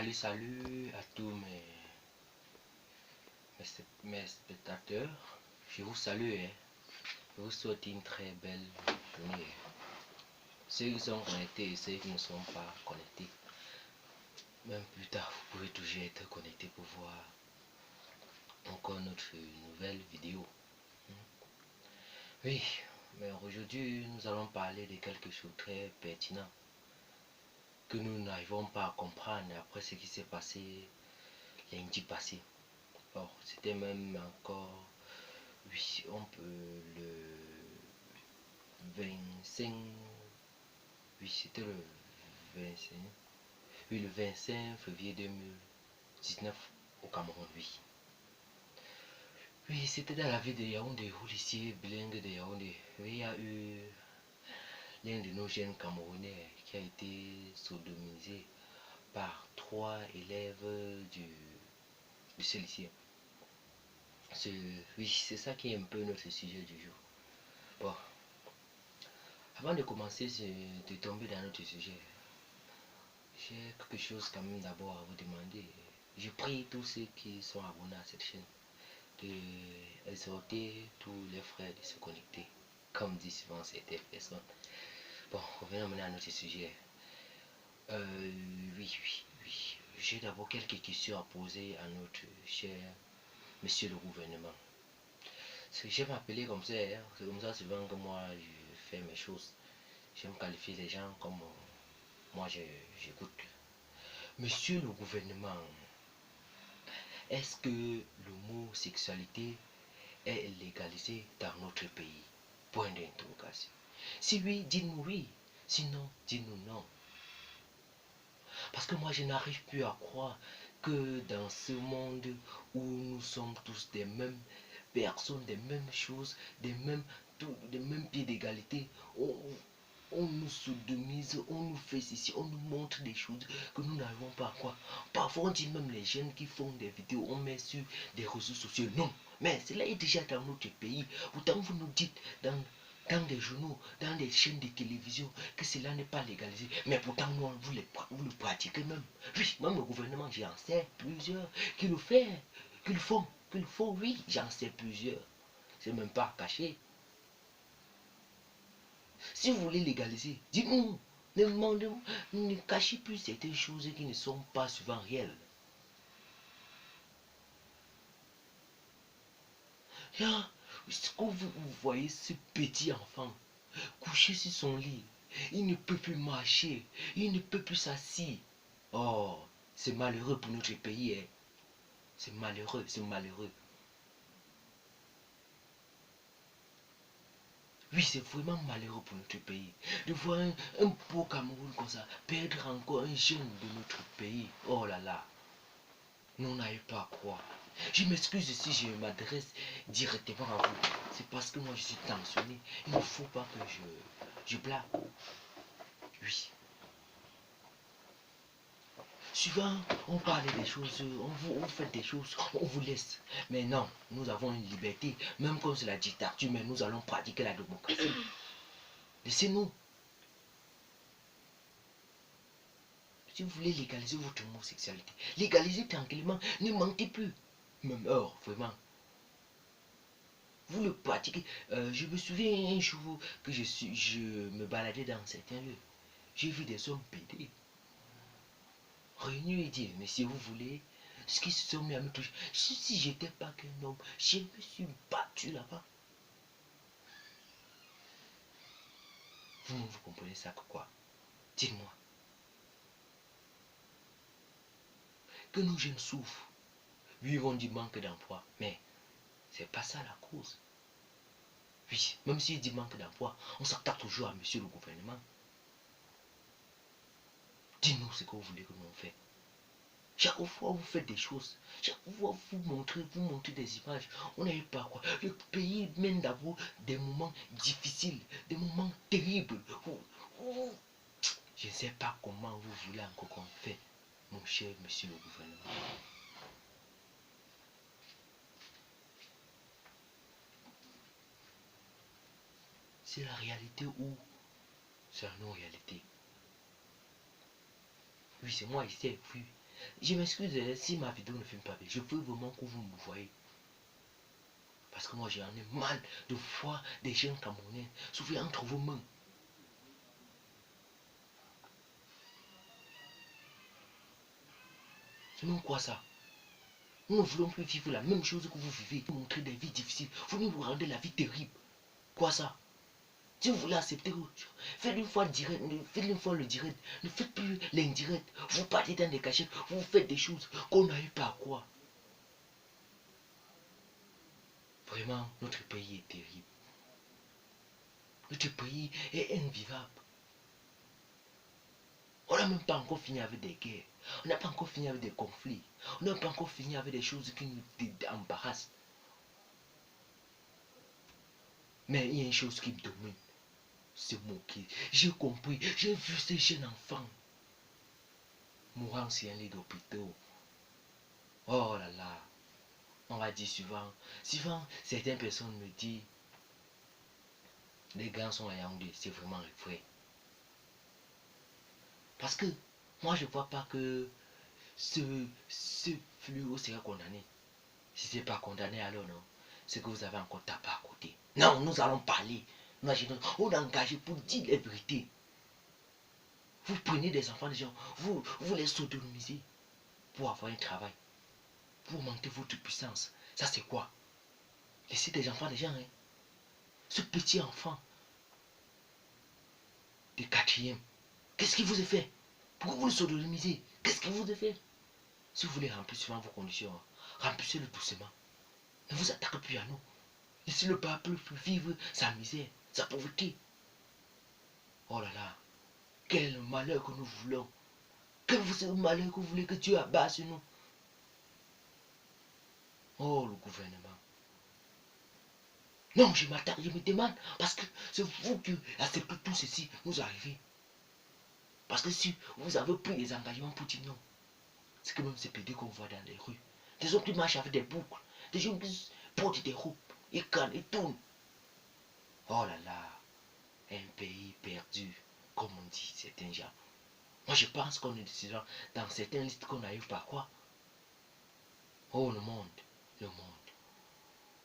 Salut à tous mes spectateurs. Je vous salue. Je vous souhaite une très belle journée. Ceux qui sont connectés et ceux qui ne sont pas connectés. Même plus tard, vous pouvez toujours être connectés pour voir encore notre nouvelle vidéo. Oui, mais aujourd'hui, nous allons parler de quelque chose de très pertinent que nous n'arrivons pas à comprendre après ce qui s'est passé lundi passé. Or, c'était même encore, oui, on peut le 25, oui, c'était le 25, oui, le 25 février 2019 au Cameroun, oui. Oui, c'était dans la ville de Yaoundé, au lycée bilingue de Yaoundé. Oui, il y a eu l'un de nos jeunes Camerounais qui a été sodomisé par 3 élèves de ce lycée. Oui, c'est ça qui est un peu notre sujet du jour. Bon, avant de commencer, de tomber dans notre sujet, j'ai quelque chose quand même d'abord à vous demander. Je prie tous ceux qui sont abonnés à cette chaîne d'exhorter tous les frères de se connecter, comme dit souvent certaines personnes. Bon, revenons maintenant à notre sujet. Oui. J'ai d'abord quelques questions à poser à notre cher monsieur le gouvernement. J'aime m'appeler comme ça, hein. C'est comme ça souvent que moi je fais mes choses. J'aime qualifier les gens comme moi j'écoute. Monsieur le gouvernement, est-ce que l'homosexualité est légalisée dans notre pays? Point d'interrogation. Si oui, dites-nous oui. Sinon, dites-nous non. Parce que moi, je n'arrive plus à croire que dans ce monde où nous sommes tous des mêmes personnes, des mêmes choses, des mêmes pieds d'égalité, on nous sodomise, on nous fait ceci, on nous montre des choses que nous n'arrivons pas à croire. Parfois, on dit même les jeunes qui font des vidéos, on met sur des réseaux sociaux. Non, mais cela est déjà dans notre pays. Pourtant, vous nous dites dans des journaux, dans des chaînes de télévision, que cela n'est pas légalisé. Mais pourtant, nous, vous le pratiquez même. Oui, même le gouvernement, j'en sais plusieurs qui le font, qu'ils le font, oui, j'en sais plusieurs. C'est même pas caché. Si vous voulez légaliser, dites-nous. Ne cachez plus certaines choses qui ne sont pas souvent réelles. Là, quand vous voyez ce petit enfant couché sur son lit, il ne peut plus marcher, il ne peut plus s'asseoir. Oh, c'est malheureux pour notre pays. Hein. C'est malheureux, c'est malheureux. Oui, c'est vraiment malheureux pour notre pays. De voir un beau Cameroun comme ça, perdre encore un jeune de notre pays. Oh là là. Nous n'arrivons pas à croire. Je m'excuse si je m'adresse directement à vous. C'est parce que moi je suis tensionné. Il ne faut pas que je blague. Oui. Souvent, on parle des choses, on fait des choses, on vous laisse. Mais non, nous avons une liberté. Même quand c'est la dictature, mais nous allons pratiquer la démocratie. Laissez-nous. Si vous voulez légaliser votre homosexualité, légalisez tranquillement, ne mentez plus. Même heure, vraiment. Vous le pratiquez. Je me souviens un jour que je me baladais dans certains lieux. J'ai vu des hommes pédés. Réunis et dire, mais si vous voulez, ce qui se sont mis à me toucher. Si j'étais pas qu'un homme, je me suis battu là-bas. Vous comprenez ça que quoi? Dites-moi. Que nos jeunes souffrent. Oui, on dit manque d'emploi, mais c'est pas ça la cause. Oui, même s'il dit manque d'emploi, on s'attaque toujours à monsieur le gouvernement. Dis-nous ce que vous voulez que nous fassions. Chaque fois vous faites des choses, chaque fois vous montrez des images, on n'arrive pas à quoi. Le pays mène d'abord des moments difficiles, des moments terribles. Je ne sais pas comment vous voulez encore qu'on fait, mon cher monsieur le gouvernement. C'est la réalité ou c'est la non-réalité? Oui, c'est moi ici, oui. Je m'excuse si ma vidéo ne filme pas bien. Je veux vraiment que vous me voyez. Parce que moi j'en ai mal de voir des jeunes Camerounais souffrir entre vos mains. Sinon quoi ça? Nous ne voulons plus vivre la même chose que vous vivez. Vous montrez des vies difficiles. Vous nous rendez la vie terrible. Quoi ça? Si vous voulez accepter, faites une fois direct, faites une fois le direct, ne faites plus l'indirect. Vous partez dans des cachettes, vous faites des choses qu'on n'a eu pas quoi. Vraiment, notre pays est terrible. Notre pays est invivable. On n'a même pas encore fini avec des guerres. On n'a pas encore fini avec des conflits. On n'a pas encore fini avec des choses qui nous embarrassent. Mais il y a une chose qui me domine. C'est moquer. J'ai compris. J'ai vu ces jeunes enfants mourant sur un lit d'hôpital. Oh là là. On va dire souvent. Souvent, certaines personnes me disent les gars sont à Yaoundé. C'est vraiment vrai. Parce que moi, je ne vois pas que ce fluo sera condamné. Si ce n'est pas condamné, alors non. C'est que vous avez encore tapé à côté. Non, nous allons parler. On est engagé pour dire la vérité. Vous prenez des enfants des gens, vous les sodomisez pour avoir un travail, pour monter votre puissance. Ça c'est quoi? Laissez des enfants des gens, hein. Ce petit enfant de quatrième, qu'est-ce qu'il vous a fait? Pourquoi vous le sodomisez? Qu'est-ce qu'il vous a fait? Si vous voulez remplir souvent vos conditions, remplissez-le doucement. Ne vous attaquez plus à nous. Laissez le peuple vivre sa misère, sa pauvreté. Oh là là, quel malheur que nous voulons. Quel malheur que vous voulez que Dieu abat sur nous. Oh, le gouvernement. Non, je me demande, parce que c'est vous qui acceptez tout ceci, nous arrivez. Parce que si vous avez pris des engagements pour dire non, c'est que même ces pédés qu'on voit dans les rues, des hommes qui marchent avec des boucles, des gens qui portent des robes, ils cannent, ils tournent. Oh là là, un pays perdu, comme on dit certains gens. Moi je pense qu'on est dans certaines listes qu'on n'arrive pas à quoi. Oh le monde, le monde.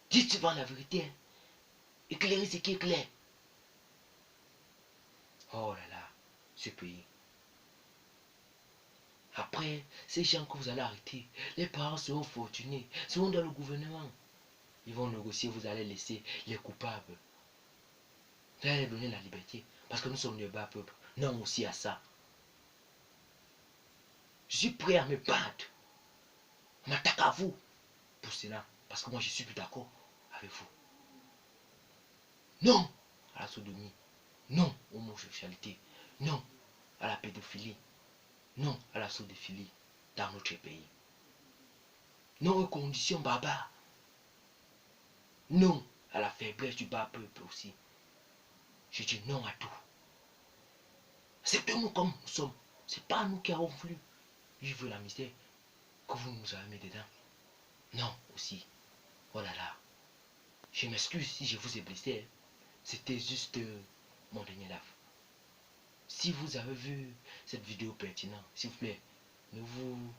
Dites souvent la vérité, hein. Éclairez ce qui est clair. Oh là là, ce pays. Après, ces gens que vous allez arrêter, les parents seront fortunés, seront dans le gouvernement. Ils vont négocier, vous allez laisser les coupables. Vous allez donner la liberté, parce que nous sommes le bas peuple. Non aussi à ça. Je suis prêt à me battre. On m'attaque à vous pour cela, parce que moi je suis plus d'accord avec vous. Non à la sodomie. Non aux homosexualité. Non à la pédophilie. Non à la sodomie dans notre pays. Non aux conditions barbares. Non à la faiblesse du bas peuple aussi. Je dis non à tout. C'est nous comme nous sommes. C'est pas nous qui avons voulu vivre la misère que vous nous avez mis dedans. Non aussi. Oh là là. Je m'excuse si je vous ai blessé. C'était juste mon dernier lave. Si vous avez vu cette vidéo pertinente, s'il vous plaît, ne vous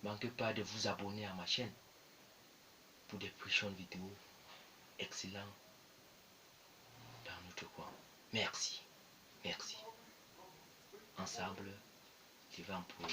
manquez pas de vous abonner à ma chaîne pour des prochaines vidéos excellentes dans notre coin. Merci. Merci. Ensemble, je vais en pour